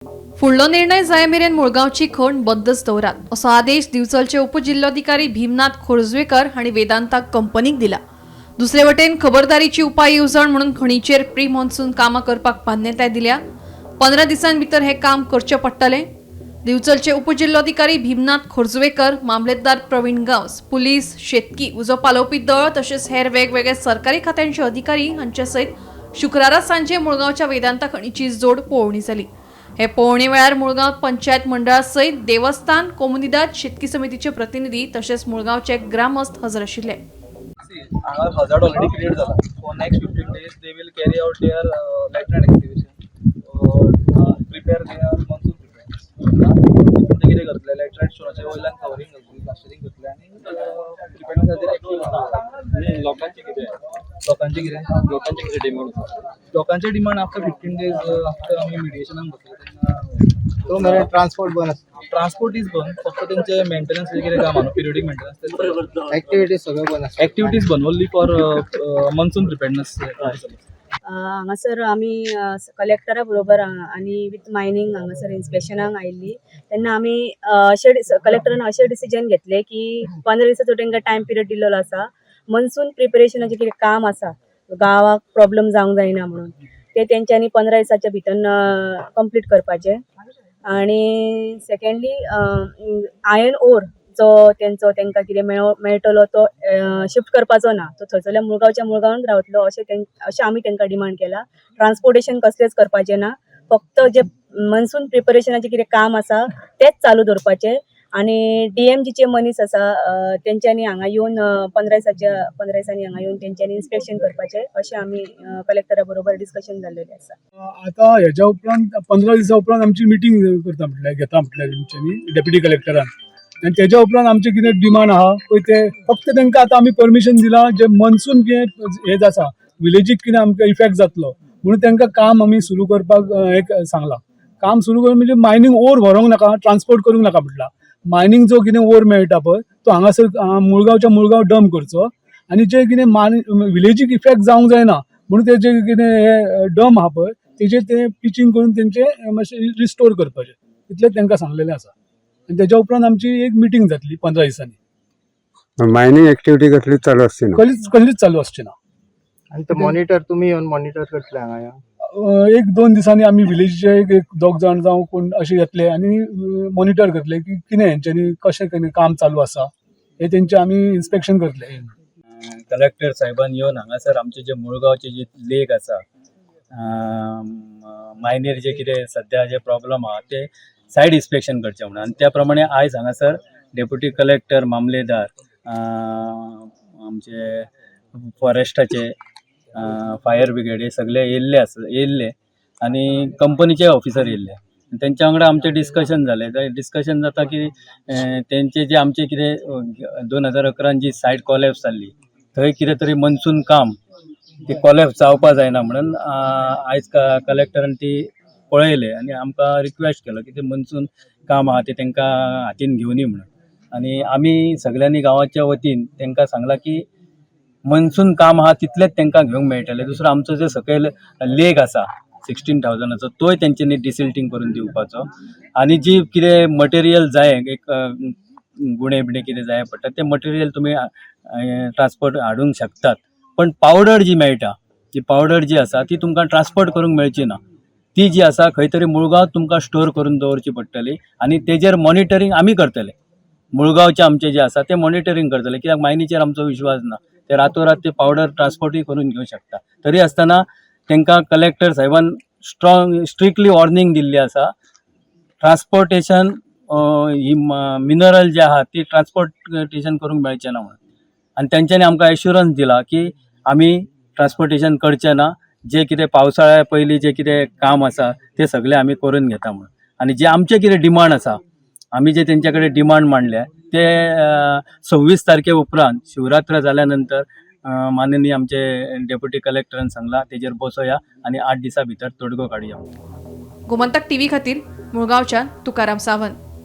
फुडलो निर्णय जाय मेरेन मुळगावची खण बंदच दवरात असो आदेश दिवचलचे उपजिल्हाधिकारी भीमनाथ खोर्जवेकर हांणी वेदांता कंपनीक दिला। दुसरे वटेन खबरदारीची उपाय येवजण म्हणून खणीचेर प्री मॉन्सून कामां करपाक मान्यताय दिल्या। 15 दिसां भितर हे काम करचे पडटले। दिवचलचे उपजिल्हाधिकारी भीमनाथ खोर्जवेकर, मामलेदार प्रवीण गांवस, पुलीस, शेतकी, उजो पालोवपी दळ तशेंच हेर वेगवेगळे सरकारी खात्यांचे अधिकारी हांचे सयत शुक्रारा सांजे मुळगावच्या वेदांता खणीची जोड पळोवणी जाली। हे पळोवणे वेळार मुळगांव पंचायत मंडळा सयत देवस्थान, कोमुनिदाद, शेतकी समितीचे प्रतिनिधी तशेंच मुळगावचे ग्रामस्थ हजर आशिल्ले। Our hazard already created zala. For next 15 days, they will carry out their light rain activation. Prepare their monsoon preparedness. ते कितें करतले लायट रायट शोराचे वयल्यान कवरिंग घालतले, प्लास्टरिंग घातले आनी प्रिपेअरनेस खातीर एक्टिव्ह लोकांचे कितें डिमांड लोकांचे डिमांड आफ्टर 15 days आफ्टर आमी मिडिएशनाक बसले तो मेरे ट्रांसपोर्ट बंद ट्रांसपोर्ट इज बंद, फक्त तेंचे मेंटेनन्स जे कितें काम आहा पिरियडिक मेंटेनन्स ऍक्टिव्हिटीज सगळं बंद आसता। ऍक्टिव्हिटीज बंद ओन्ली फॉर मॉन्सून प्रिपेअरनेस। हांगासर आमी कलेक्टरा बरोबर आनी विथ मायनिंग हांगासर इन्स्पेक्शनाक आयिल्ली तेन्ना आमी कलेक्टरान अशें डिसिजन घेतले की 15 दिसाचो तांकां टायम पिरियड दिल्लो आसा। मॉन्सून प्रिपेरेशनाचें कितें काम आसा गांवाक प्रॉब्लेम जावंक जायना म्हणून ते तेंच्यांनी 15 दिसाच्या भितर कंप्लीट करपाचें। आनी सेकंडली आयर्न ओर जो तांकां कितें मेळटलो तो शिफ्ट करपाचो ना, तो थंयसरल्या मुळगांवच्या मुळगांवांत रावतलो अशें आमी तांकां डिमांड केला। ट्रान्सपोर्टेशन कसलेंच करपाचें ना, फक्त जे मॉन्सून प्रिपेरेशनाचें कितें काम आसा तेंच चालू दवरपाचें। आनी DMGचे मनीस आसा तेंच्यांनी हांगा येवन 15 दिसांनी हांगा येवन तेंच्यांनी इन्स्पेक्शन करपाचें अशें आमी कलेक्टरा बरोबर डिस्कशन जाल्लेलें आसा। आता ह्याच्या उपरांत 15 दिसा उपरांत आमची मिटींग करता म्हटल्यार घेता म्हटल्यार तेंच्यांनी डेप्युटी कलेक्टरान आनी तेच्या उपरांत आमचे कितें डिमांड आहा पळय ते फक्त तांकां आतां आमी परमिशन दिलां जे मॉन्सून कितें हें आसा विलेजीक कितें आमकां इफेक्ट जातलो म्हणून तांकां काम आमी सुरू करपाक एक सांगलां। काम सुरू करून म्हणजे मायनींग ओर व्हरोंक नाका, ट्रान्सपोर्ट करूंक नाका म्हटलां। मायनींग जो कितें ओर मेळटा पळय तो हांगासर मुळगांवच्या मुळगांव डंप करचो आनी जे कितें विलेजीक इफेक्ट जावंक जायना म्हणून ते जे कितें हे डंप आहा पळय तेजेर ते पिचिंग करून तेंचे मातशें रिस्टोर करपाचें इतलें तांकां सांगलेलें आसा। आनी तेच्या उपरांत आमची एक मिटींग जातली 15 दिसांनी। मायनिंग एक्टिविटी कसली चालू आसची ना, कसलीच चालू आसची ना। आणि तो मॉनिटर तुमी येवन मॉनिटर करतले हांगा? 1-2 दिसांनी आमी विलेजीचे एक 2 जाण जावं कोण अशें येतले आनी मॉनिटर करतले की कितें हेंच्यांनी कशें कितें काम चालू आसा हे तेंचे आमी इन्स्पेक्शन करतले। कलेक्टर साहेबान येवन हांगासर आमचे जे मुळगांवचे जे लेक आसा मायनीर जे कितें सद्या जे प्रॉब्लम आहा ते सायड इन्स्पेक्शन करचें म्हणून आनी त्या प्रमाणे आयज हांगासर डेप्युटी कलेक्टर, मामलेदार, आमचे फॉरेस्टाचे, फायर ब्रिगेड हे सगळे येयल्ले आनी कंपनीचे ऑफिसर येयल्ले। तेंच्या वांगडा आमचें डिस्कशन जालें। डिस्कशन जाता की तेंचे जे आमचे कितें 2011 जी सायट कॉलॅप्स जाल्ली थंय कितें तरी मॉन्सून काम ते कॉलॅप्स जावपा जायना म्हणून आयज कलेक्टरान ती पळयले आनी आमकां रिक्वेस्ट केलो की ते मॉन्सून काम आहा ते तांकां हातीन घेवनी म्हणून। आनी आमी सगळ्यांनी गांवाच्या वतीन तांकां सांगलां की मॉन्सून काम आहा तितलेच तांकां घेवंक मेळटलें। दुसरो आमचो जो सकयल लेक आसा 16,000 तोय तेंच्यांनी डिसिल्टींग करून दिवपाचो आनी जी कितें मटेरियल जाय एक गुणे बिणे कितें जाय पडटा ते मटेरियल तुमी ट्रान्सपोर्ट हाडूंक शकतात, पण पावडर जी मेळटा ती पावडर जी आसा ती तुमकां ट्रान्सपोर्ट करूंक मेळची ना। ती जी आसा खंय तरी मुळगांव तुमकां स्टोर करून दवरची पडटली आनी तेजेर मॉनिटरींग आमी करतले। मुळगांवचे आमचे जे आसा ते मॉनिटरींग करतले कित्याक मायनीचेर आमचो विश्वास ना, ते रातोरात ते पावडर ट्रान्सपोर्टूय करून घेवंक शकता। तरी आसतना तांकां कलेक्टर साहेबान स्ट्रिक्टली वॉर्निंग दिल्ली आसा ट्रान्सपोर्टेशन ही मिनरल जे आहा ती ट्रान्सपोर्टेशन करूंक मेळचें ना म्हणून। आनी तेंच्यांनी आमकां एश्युरन्स दिला की आमी ट्रान्सपोर्टेशन करचें ना, जे कितें पावसाळ्या पयलीं जे कितें काम आसा ते सगळें आमी करून घेता म्हणून। आनी जे आमचे कितें डिमांड आसा आमी जे तेंच्या कडेन डिमांड मांडल्या ते 26 तारखे उपरांत शिवरात्र जाल्या नंतर माननीय आमचे डेप्युटी कलेक्टरान सांगला तेजेर बसोया आनी 8 दिसां भितर तोडगो काडया। गोमंतक TV खातीर मुळगांवच्यान तुकाराम सावंत।